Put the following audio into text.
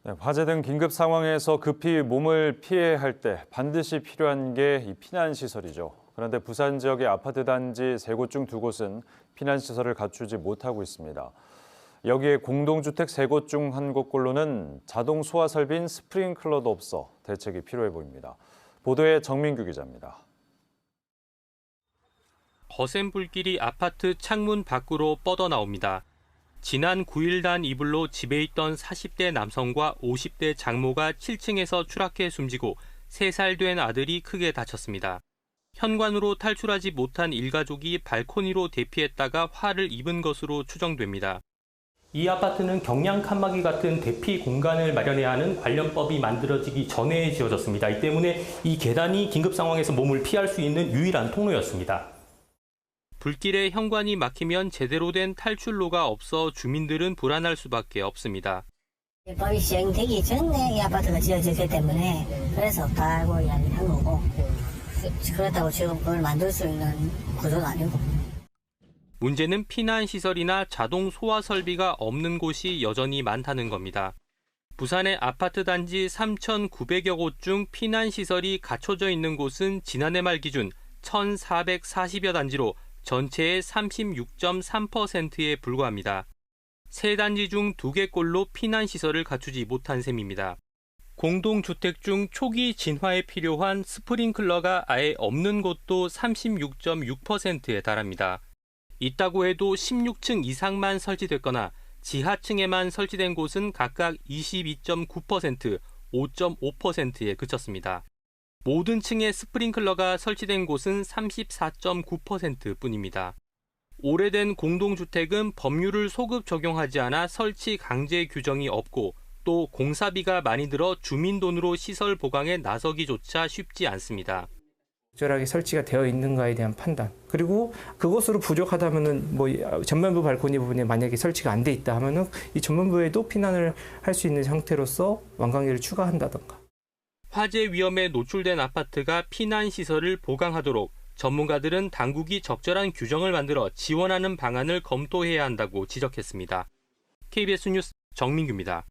네, 화재 등 긴급 상황에서 급히 몸을 피해야 할 때 반드시 필요한 게 이 피난시설이죠. 그런데 부산 지역의 아파트 단지 3곳 중 2곳은 피난시설을 갖추지 못하고 있습니다. 여기에 공동주택 3곳 중 1곳꼴로는 자동 소화 설비인 스프링클러도 없어 대책이 필요해 보입니다. 보도에 정민규 기자입니다. 거센 불길이 아파트 창문 밖으로 뻗어나옵니다. 지난 9일 단 이불로 집에 있던 40대 남성과 50대 장모가 7층에서 추락해 숨지고 3살 된 아들이 크게 다쳤습니다. 현관으로 탈출하지 못한 일가족이 발코니로 대피했다가 화를 입은 것으로 추정됩니다. 이 아파트는 경량 칸막이 같은 대피 공간을 마련해야 하는 관련법이 만들어지기 전에 지어졌습니다. 이 때문에 이 계단이 긴급 상황에서 몸을 피할 수 있는 유일한 통로였습니다. 불길에 현관이 막히면 제대로 된 탈출로가 없어 주민들은 불안할 수밖에 없습니다. 법이 시행되기 전에 이 아파트가 지어졌기 때문에 그래서 없다고 이야기한 거고, 그렇다고 지금 그걸 만들 수 있는 구조는 아니고. 문제는 피난시설이나 자동 소화 설비가 없는 곳이 여전히 많다는 겁니다. 부산의 아파트 단지 3,900여 곳 중 피난시설이 갖춰져 있는 곳은 지난해 말 기준 1,440여 단지로 전체의 36.3%에 불과합니다. 3단지 중 2개꼴로 피난시설을 갖추지 못한 셈입니다. 공동주택 중 초기 진화에 필요한 스프링클러가 아예 없는 곳도 36.6%에 달합니다. 있다고 해도 16층 이상만 설치됐거나 지하층에만 설치된 곳은 각각 22.9%, 5.5%에 그쳤습니다. 모든 층에 스프링클러가 설치된 곳은 34.9%뿐입니다. 오래된 공동주택은 법률을 소급 적용하지 않아 설치 강제 규정이 없고 또 공사비가 많이 들어 주민 돈으로 시설 보강에 나서기조차 쉽지 않습니다. 적절하게 설치가 되어 있는가에 대한 판단, 그리고 그것으로 부족하다면은 전면부 발코니 부분에 만약에 설치가 안 돼 있다 하면은 이 전면부에도 피난을 할 수 있는 형태로서 완강계를 추가한다던가. 화재 위험에 노출된 아파트가 피난시설을 보강하도록 전문가들은 당국이 적절한 규정을 만들어 지원하는 방안을 검토해야 한다고 지적했습니다. KBS 뉴스 정민규입니다.